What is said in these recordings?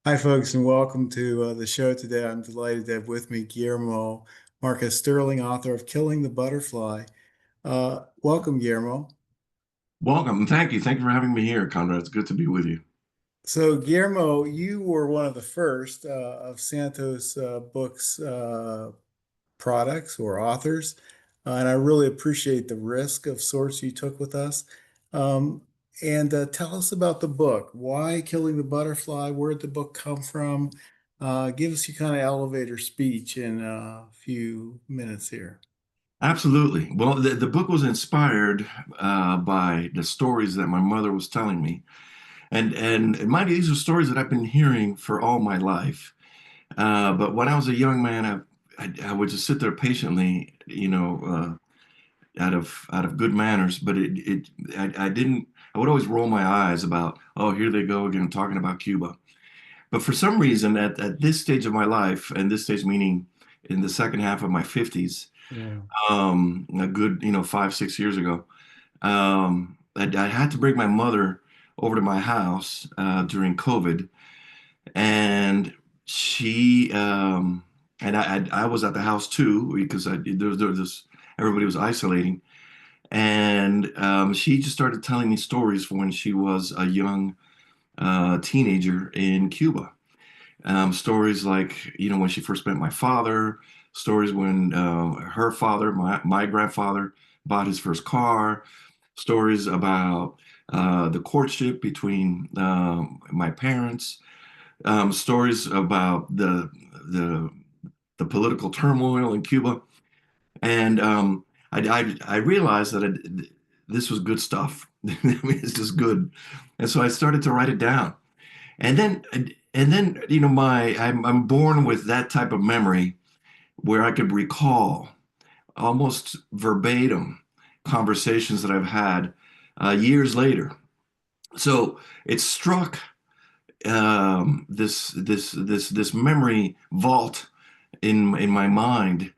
Hi, folks, and welcome to the show today. I'm delighted to have with me Guillermo Marquez-Sterling, author of Killing the Butterfly. Welcome, Guillermo. Welcome. Thank you. Thank you for having me here, Conrad. It's good to be with you. So, Guillermo, you were one of the first of Santos books products or authors, and I really appreciate the risk of sorts you took with us. Um, and Tell us about the book. Why Killing the Butterfly? Where did the book come from? Give us your kind of elevator speech in a few minutes here. Absolutely. Well, the book was inspired by the stories that my mother was telling me. And mind you, these are stories that I've been hearing for all my life. But when I was a young man, I would just sit there patiently, out of good manners. But I didn't. I would always roll my eyes about, oh, here they go again talking about Cuba. But for some reason, at this stage of my life, and this stage meaning in the second half of my 50s, Yeah. a good, 5, 6 years ago, I had to bring my mother over to my house during COVID, and she and I was at the house too because there was this everybody was isolating, and she just started telling me stories from when she was a young teenager in Cuba. Stories like, when she first met my father, stories when her father, my grandfather, bought his first car, stories about the courtship between my parents, stories about the the political turmoil in Cuba, and I realized that this was good stuff. I mean, it's just good, and so I started to write it down. And then my I'm born with that type of memory where I could recall almost verbatim conversations that I've had years later. So it struck this memory vault in my mind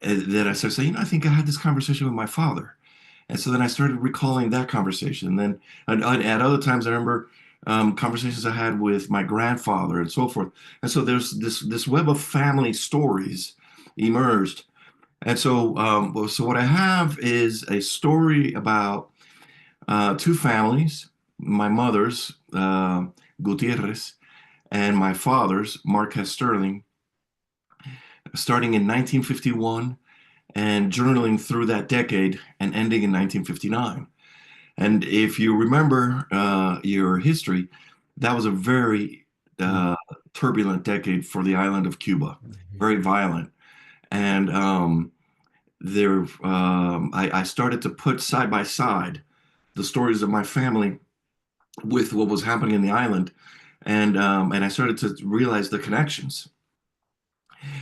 that I started saying, I think I had this conversation with my father. And so then I started recalling that conversation. And then at other times, I remember conversations I had with my grandfather and so forth. And so there's this web of family stories emerged. And so what I have is a story about two families, my mother's, Gutierrez, and my father's, Marquez-Sterling, starting in 1951 and journaling through that decade and ending in 1959. And if you remember your history, that was a very uh, turbulent decade for the island of Cuba, very violent. And I started to put side by side the stories of my family with what was happening in the island, and I started to realize the connections.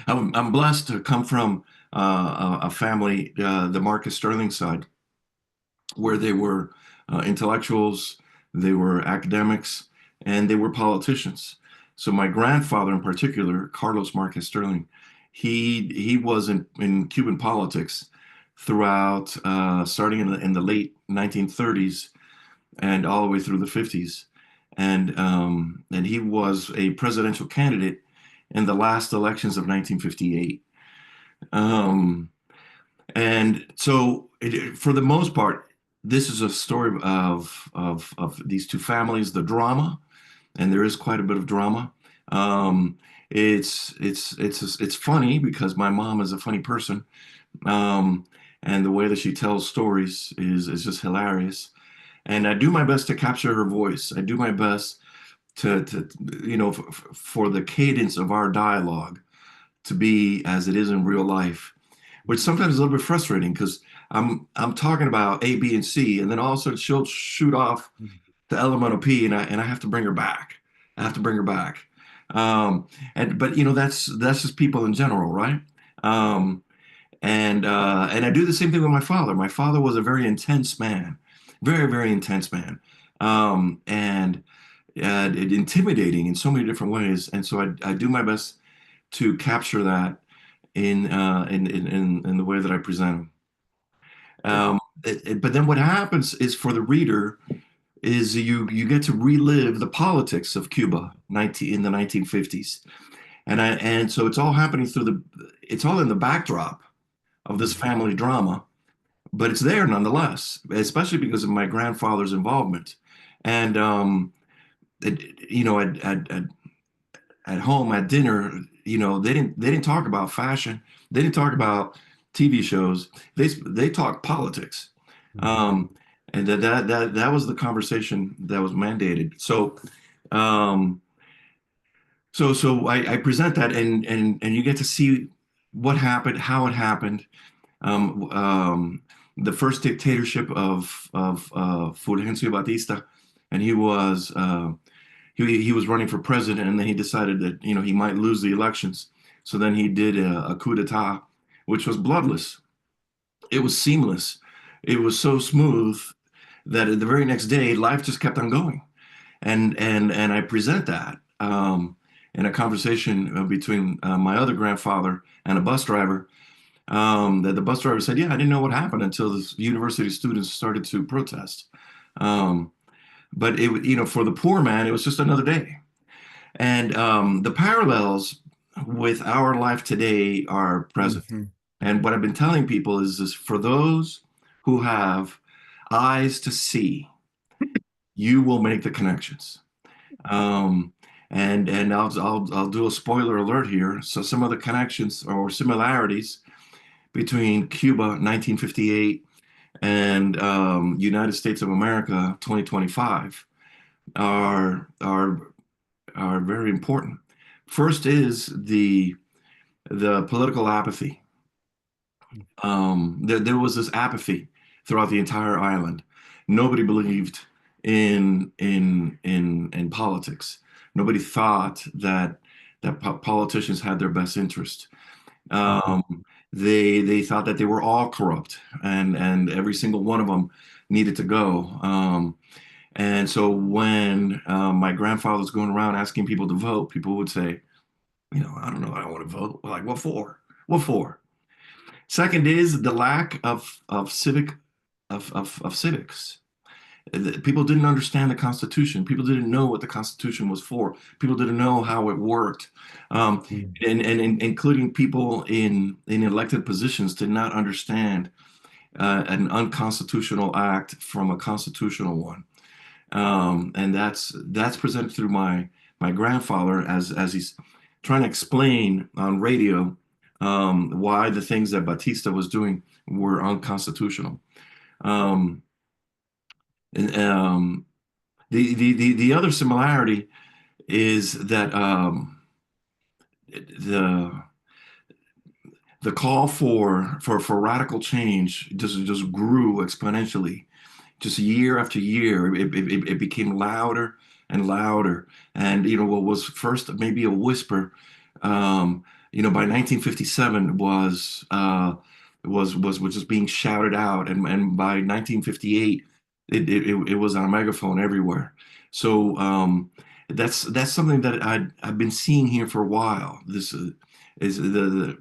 I'm blessed to come from a family, the Marcus-Sterling side, where they were intellectuals, they were academics, and they were politicians. So my grandfather, in particular, Carlos Márquez-Sterling, he was in Cuban politics throughout, starting in the late 1930s and all the way through the 50s, and he was a presidential candidate in the last elections of 1958. Um, and so, for the most part, this is a story of these two families, the drama, and there is quite a bit of drama. Um, it's funny because my mom is a funny person, um, and the way that she tells stories is just hilarious. And I do my best to capture her voice. I do my best to for the cadence of our dialogue to be as it is in real life, which sometimes is a little bit frustrating because I'm talking about A, B, and C, and then all of a sudden she'll shoot off the elemental P, and I have to bring her back. I have to bring her back. And but that's just people in general, right? Um, and I do the same thing with my father. My father was a very intense man, very, very intense man, and intimidating in so many different ways. And so I do my best to capture that in the way that I present them. But then what happens is for the reader, is you get to relive the politics of Cuba 19 in the 1950s. And so it's all happening through it's all in the backdrop of this Mhm. family drama, but it's there nonetheless, especially because of my grandfather's involvement. And at home at dinner, they didn't talk about fashion. They didn't talk about TV shows. They talked politics. Mhm. Um, and that was the conversation that was mandated. Um, so I present that, and you get to see what happened, how it happened. Um, um, the first dictatorship of Fulgencio Batista, and he was running for president, and then he decided that he might lose the elections. So then he did a coup d'état, which was bloodless. It was seamless. It was so smooth that the very next day, life just kept on going. And I present that in a conversation between my other grandfather and a bus driver. That the bus driver said, "Yeah, I didn't know what happened until the university students started to protest." Um, but for the poor man, it was just another day. And the parallels with our life today are present. Mhm. And what I've been telling people is for those who have eyes to see, you will make the connections. Um, and I'll do a spoiler alert here. So some of the connections or similarities between Cuba 1958 and United States of America 2025 are are very important. First is the political apathy. There was this apathy throughout the entire island. Nobody believed in politics. Nobody thought that politicians had their best interest. Mhm. They thought that they were all corrupt, and every single one of them needed to go. And so when my grandfather was going around asking people to vote, people would say, I don't know, I don't want to vote. We're like, what for? What for? Second is the lack of civics. People didn't understand the Constitution. People didn't know what the Constitution was for. People didn't know how it worked, um, Mhm. and including people in elected positions did not understand an unconstitutional act from a constitutional one. And that's presented through my grandfather as he's trying to explain on radio why the things that Batista was doing were unconstitutional. Um, and the other similarity is that the the call for radical change just grew exponentially, just year after year. It became louder and louder, and what was first maybe a whisper, by 1957 was just being shouted out, and by 1958 it was on a megaphone everywhere. So that's something that I've been seeing here for a while. This is the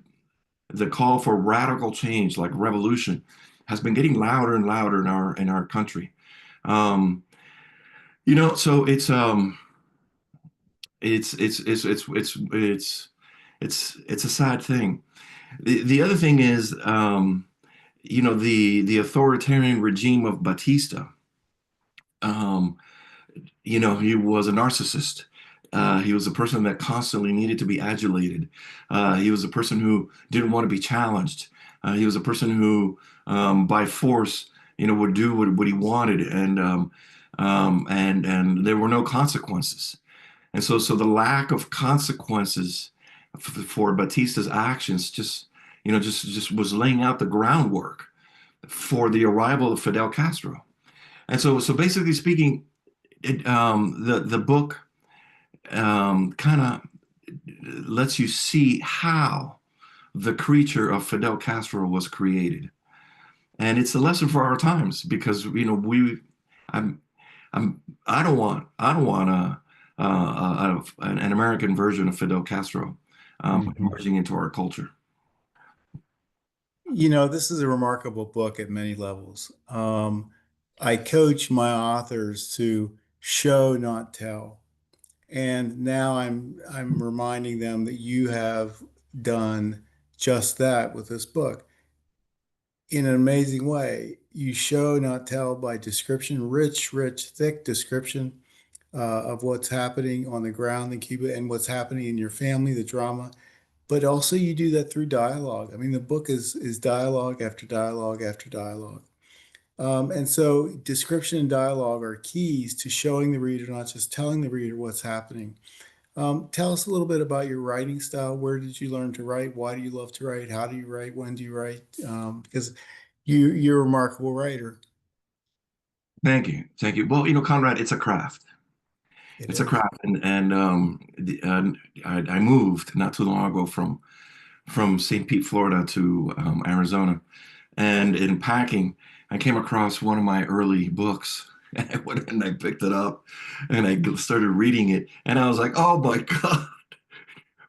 call for radical change, like revolution, has been getting louder and louder in our country. Um, so it's a sad thing. The other thing is, the authoritarian regime of Batista. Um, he was a narcissist. He was a person that constantly needed to be adulated. He was a person who didn't want to be challenged. He was a person who, by force, would do what he wanted, and there were no consequences. And so the lack of consequences for Batista's actions just was laying out the groundwork for the arrival of Fidel Castro. And so basically speaking, the book kind of lets you see how the creature of Fidel Castro was created, and it's a lesson for our times because I'm I'm I don't want an American version of Fidel Castro Mhm. emerging into our culture. This is a remarkable book at many levels. I coach my authors to show, not tell. And now I'm reminding them that you have done just that with this book in an amazing way. You show, not tell by description, rich, thick description of what's happening on the ground in Cuba and what's happening in your family, the drama. But also you do that through dialogue. I mean, the book is dialogue after dialogue after dialogue. And so description and dialogue are keys to showing the reader, not just telling the reader what's happening. Tell us a little bit about your writing style. Where did you learn to write? Why do you love to write? How do you write? When do you write? Because you're a remarkable writer. Thank you. Thank you. Well, Conrad, it's a craft. It It's a is. craft. I moved not too long ago from St. Pete, Florida to Arizona. And in packing, I came across one of my early books. And I went and I picked it up and I started reading it. And I was like, oh my God,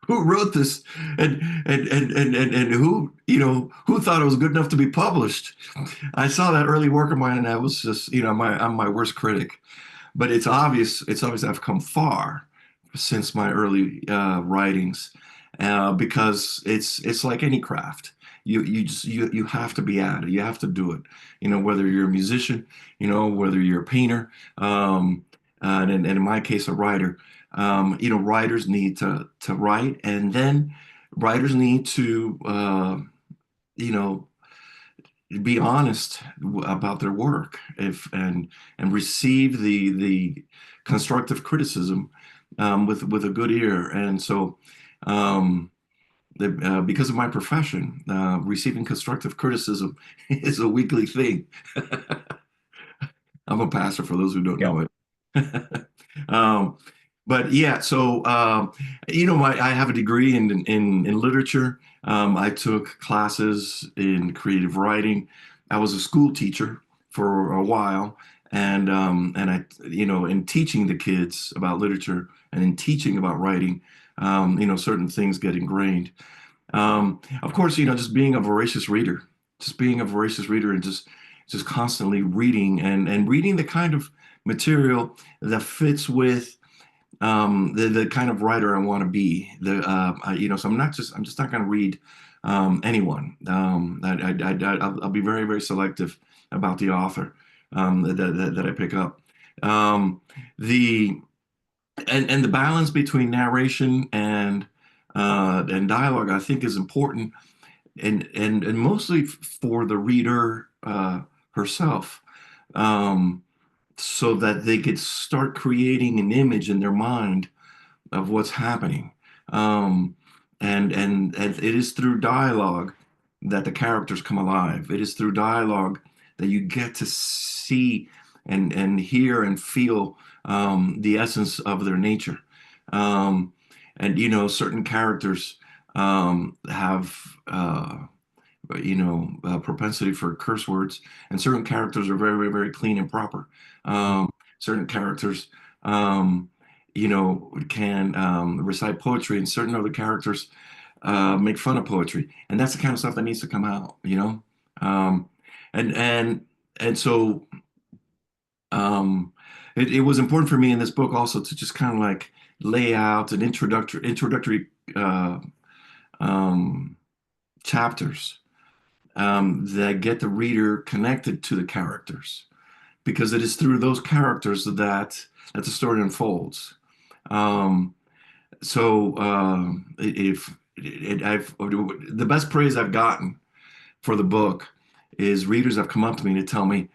who wrote this? And who thought it was good enough to be published? I saw that early work of mine and I was just, I'm my worst critic. But it's obvious I've come far since my early writings, because it's like any craft. You have to be at it. You have to do it. Whether you're a musician, whether you're a painter, and in my case, a writer. Writers need to write, and then writers need to you know be honest about their work, if and receive the constructive criticism with a good ear. And so um, because of my profession, receiving constructive criticism is a weekly thing. I'm a pastor for those who don't Yeah. know it. um, but yeah, so I have a degree in literature. I took classes in creative writing. I was a school teacher for a while, and I, in teaching the kids about literature and in teaching about writing, certain things get ingrained. Of course, just being a voracious reader, and just constantly reading and reading the kind of material that fits with the kind of writer I want to be. So I'm just not going to read anyone. I'll be very, very selective about the author that I pick up. Um, the and the balance between narration and dialogue, I think, is important, and mostly for the reader herself, um, so that they could start creating an image in their mind of what's happening. Um, and it is through dialogue that the characters come alive. It is through dialogue that you get to see and hear and feel the essence of their nature. Um, and certain characters have propensity for curse words, and certain characters are very, very, very clean and proper. Certain characters, can recite poetry, and certain other characters make fun of poetry, and that's the kind of stuff that needs to come out. Um, and and and so it was important for me in this book also to just kind of like lay out an introductory uh, um, chapters that get the reader connected to the characters, because it is through those characters that the story unfolds. Um, so if I've the best praise I've gotten for the book is readers have come up to me to tell me,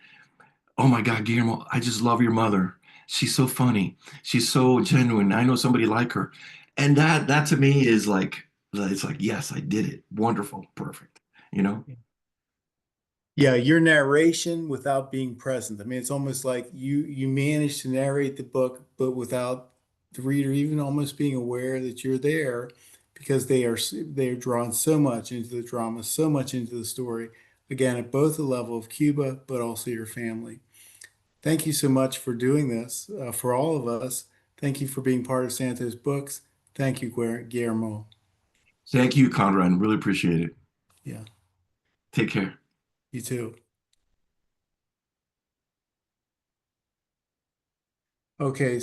"Oh my God, Guillermo, I just love your mother. She's so funny. She's so genuine. I know somebody like her." And that to me is like, it's like, yes, I did it. Wonderful, perfect. You know? Yeah, your narration without being present. I mean, it's almost like you manage to narrate the book, but without the reader even almost being aware that you're there, because they are drawn so much into the drama, so much into the story. Again, at both the level of Cuba, but also your family. Thank you so much for doing this for all of us. Thank you for being part of Santos Books. Thank you, Guillermo. Thank you, Conrad. Really appreciate it. Yeah, Take care. you too. Okay,